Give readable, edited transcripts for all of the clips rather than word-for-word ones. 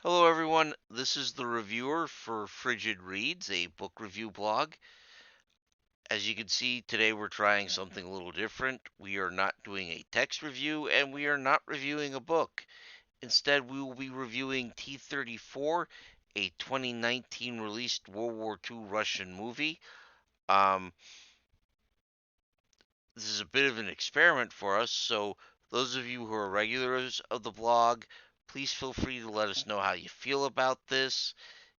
Hello, everyone. This is the reviewer for Frigid Reads, a book review blog. As you can see, today we're trying something a little different. We are not doing a text review and we are not reviewing a book. Instead, we will be reviewing T-34, a 2019 released World War II Russian movie. Um, this is a bit of an experiment for us, so those of you who are regulars of the blog, please feel free to let us know how you feel about this.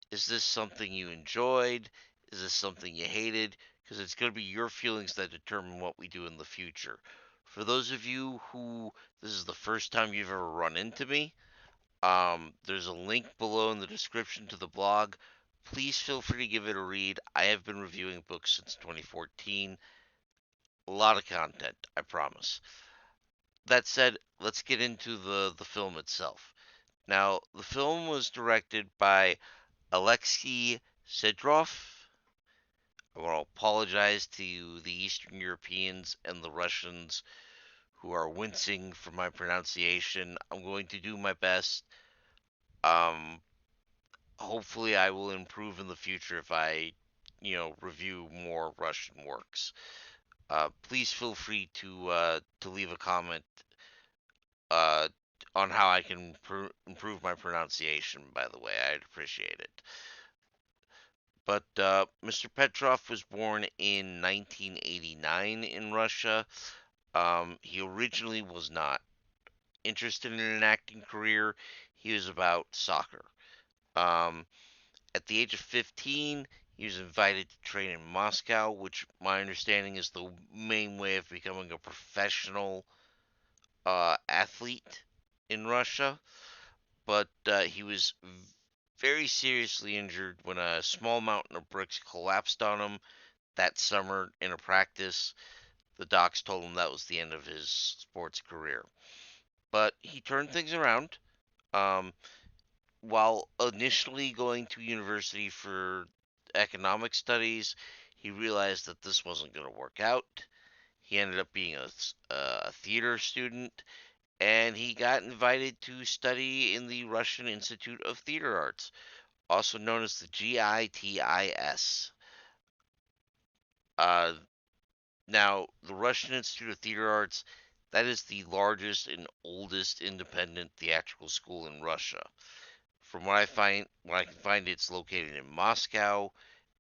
Is this something you enjoyed? Is this something you hated? Because it's going to be your feelings that determine what we do in the future. For those of you who this is the first time you've ever run into me, there's a link below in the description to the blog. Please feel free to give it a read. I have been reviewing books since 2014. A lot of content, I promise. That said, let's get into the film itself. Now, the film was directed by Alexei Sedrov. I want to apologize to the Eastern Europeans and the Russians who are wincing for my pronunciation. I'm going to do my best. Um, Hopefully, I will improve in the future if I review more Russian works. Please feel free to leave a comment uh, on how I can improve my pronunciation. By the way, I'd appreciate it. But Mr. Petrov was born in 1989 in Russia. He originally was not interested in an acting career. He was about soccer. Um, at the age of 15, he was invited to train in Moscow, which my understanding is the main way of becoming a professional athlete in Russia. But he was very seriously injured when a small mountain of bricks collapsed on him that summer in a practice. The docs told him that was the end of his sports career. But he turned things around. Um, while initially going to university for economic studies, he realized that this wasn't going to work out. He ended up being a theater student, and he got invited to study in the Russian Institute of Theater Arts, also known as the GITIS. Uh, Now, the Russian Institute of Theater Arts, that is the largest and oldest independent theatrical school in Russia. From what I can find, it's located in Moscow.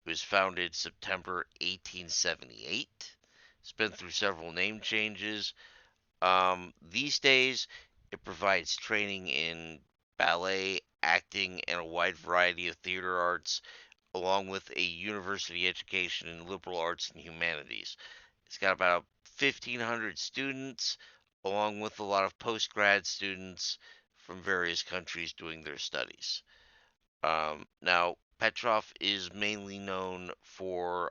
It was founded September 1878. It's been through several name changes. These days, it provides training in ballet, acting, and a wide variety of theater arts, along with a university education in liberal arts and humanities. It's got about 1,500 students, along with a lot of post grad students from various countries doing their studies. Now, Petrov is mainly known for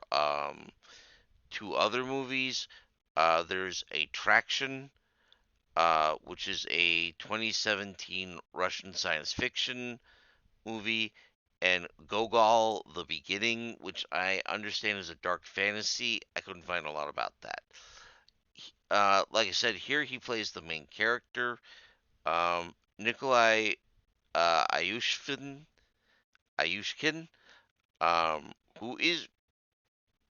two other movies. There's Attraction, which is a 2017 Russian science fiction movie, and Gogol: The Beginning, which I understand is a dark fantasy. I couldn't find a lot about that. Like I said, here he plays the main character, Nikolai Ayushkin, um, who is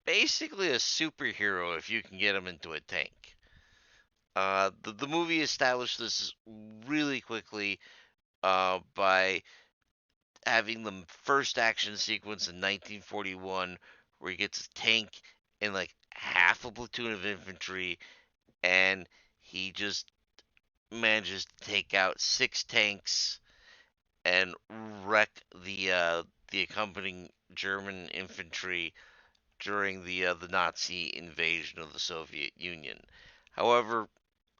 basically a superhero if you can get him into a tank. The movie established this really quickly by having the first action sequence in 1941 where he gets a tank and like half a platoon of infantry, and he just manages to take out six tanks and wreck the accompanying German infantry during the Nazi invasion of the Soviet Union. However,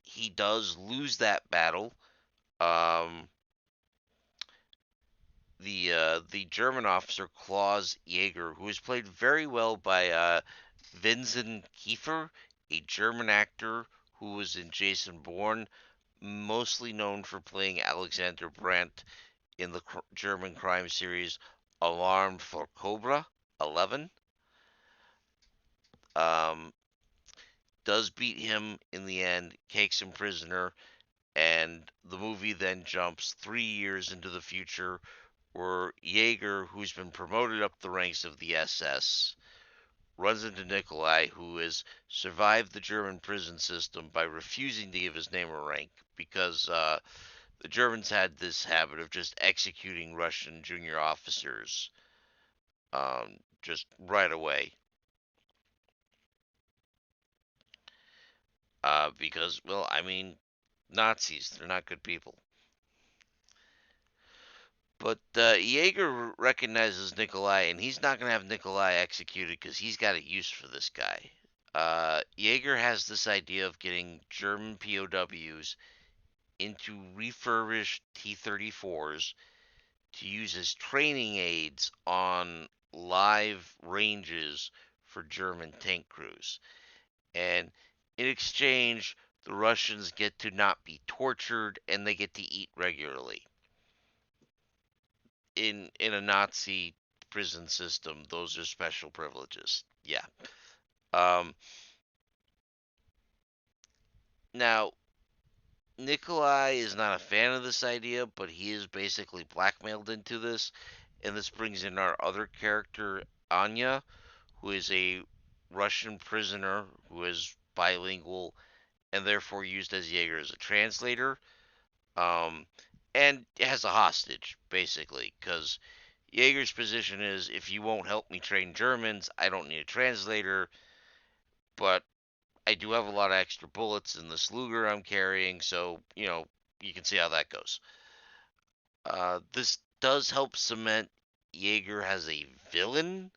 he does lose that battle. Um, the German officer Klaus Jaeger, who is played very well by Vincent Kiefer, a German actor who was in Jason Bourne, mostly known for playing Alexander Brandt in the German crime series Alarm for Cobra 11. Um, does beat him in the end, takes him prisoner, and the movie then jumps 3 years into the future where Jaeger, who's been promoted up the ranks of the SS, runs into Nikolai, who has survived the German prison system by refusing to give his name a rank because the Germans had this habit of just executing Russian junior officers just right away. Because, well, I mean, Nazis, they're not good people. But Jaeger recognizes Nikolai, and he's not going to have Nikolai executed because he's got a use for this guy. Jaeger has this idea of getting German POWs into refurbished T-34s to use as training aids on live ranges for German tank crews. And in exchange, the Russians get to not be tortured and they get to eat regularly. In a Nazi prison system, those are special privileges. Yeah. Um, Now, Nikolai is not a fan of this idea, but he is basically blackmailed into this. And this brings in our other character, Anya, who is a Russian prisoner who is bilingual and therefore used as Jaeger as a translator. Um, and has a hostage, basically, because Jaeger's position is if you won't help me train Germans, I don't need a translator, but I do have a lot of extra bullets in this Luger I'm carrying, so, you can see how that goes. This does help cement Jaeger as a villain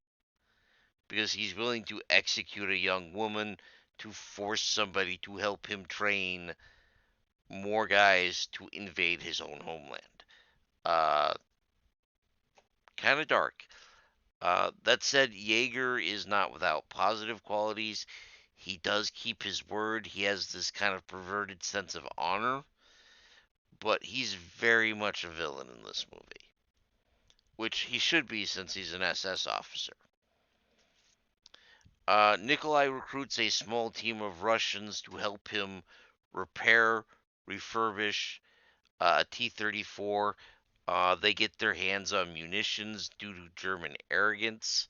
because he's willing to execute a young woman to force somebody to help him train more guys to invade his own homeland. Uh, kind of dark. That said, Jaeger is not without positive qualities. He does keep his word. He has this kind of perverted sense of honor, but he's very much a villain in this movie, which he should be since he's an SS officer. Nikolai recruits a small team of Russians to help him repair, refurbish a T 34. They get their hands on munitions due to German arrogance.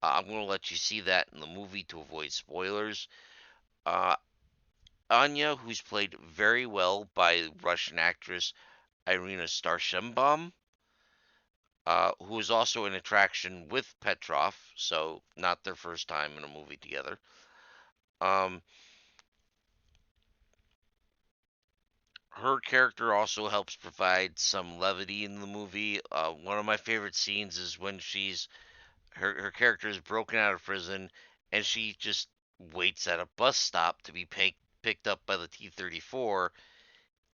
I'm going to let you see that in the movie to avoid spoilers. Uh, Anya, who's played very well by Russian actress Irina Starshembaum, who is also an attraction with Petrov, so not their first time in a movie together. Um, Her character also helps provide some levity in the movie. One of my favorite scenes is when her character is broken out of prison and she just waits at a bus stop to be picked up by the T-34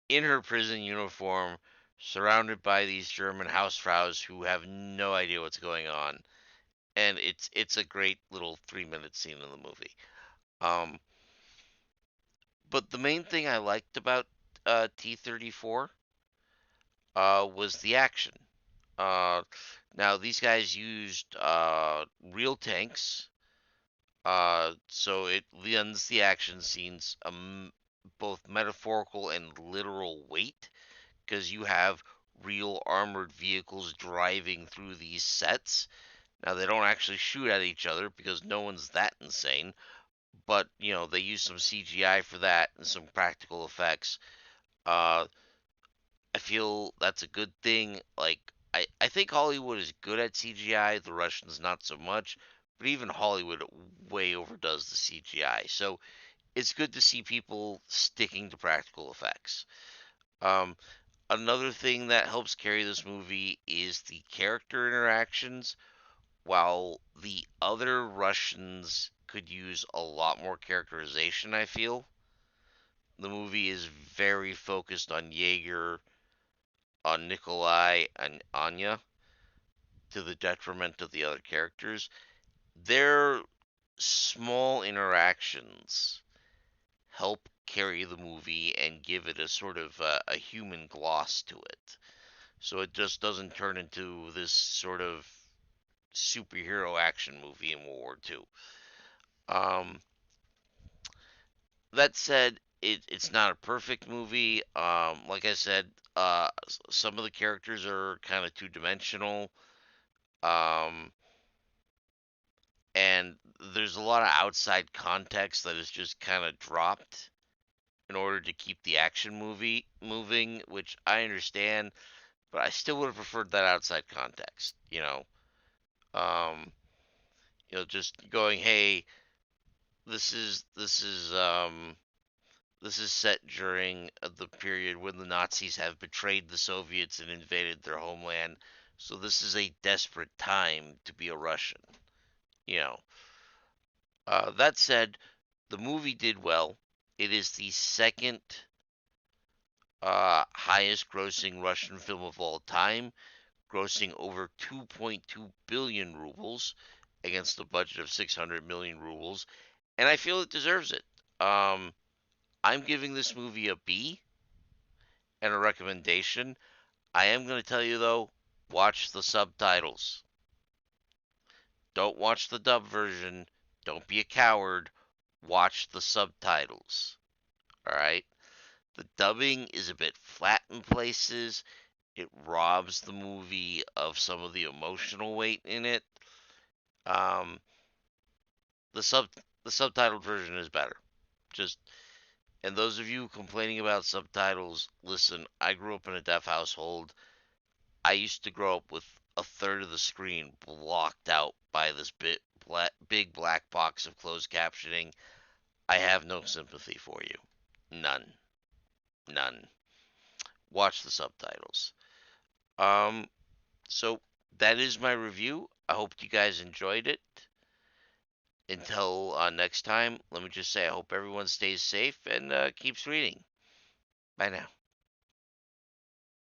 in her prison uniform, surrounded by these German Hausfraus who have no idea what's going on. And it's a great little 3 minute scene in the movie. Um, but the main thing I liked about T-34 was the action. Uh, Now these guys used real tanks, so it lends the action scenes both metaphorical and literal weight because you have real armored vehicles driving through these sets. Now they don't actually shoot at each other because no one's that insane, but they use some CGI for that and some practical effects. Uh, I feel that's a good thing. Like I think Hollywood is good at CGI, the Russians not so much, but even Hollywood way overdoes the CGI. So it's good to see people sticking to practical effects. Um, Another thing that helps carry this movie is the character interactions. While the other Russians could use a lot more characterization, I feel the movie is very focused on Jaeger, on Nikolai, and Anya to the detriment of the other characters. Their small interactions help carry the movie and give it a sort of a human gloss to it. So it just doesn't turn into this sort of superhero action movie in World War II. Um, that said, it's not a perfect movie. Like I said, Some of the characters are kind of two dimensional. Um, and there's a lot of outside context that is just kind of dropped in order to keep the action movie moving, which I understand, but I still would have preferred that outside context. Um, just going, hey, this is set during the period when the Nazis have betrayed the Soviets and invaded their homeland. So this is a desperate time to be a Russian. You know. That said, the movie did well. It is the second highest grossing Russian film of all time, grossing over 2.2 billion rubles against a budget of 600 million rubles, and I feel it deserves it. Um, I'm giving this movie a B and a recommendation. I am going to tell you though, watch the subtitles. Don't watch the dub version. Don't be a coward. Watch the subtitles. All right? The dubbing is a bit flat in places. It robs the movie of some of the emotional weight in it. Um, the sub the subtitled version is better. Just and those of you complaining about subtitles, listen. I grew up in a deaf household. I used to grow up with a third of the screen blocked out by this big black box of closed captioning. I have no sympathy for you. None. None. Watch the subtitles. Um, so that is my review. I hope you guys enjoyed it. Until next time, let me just say I hope everyone stays safe and keeps reading. Bye now.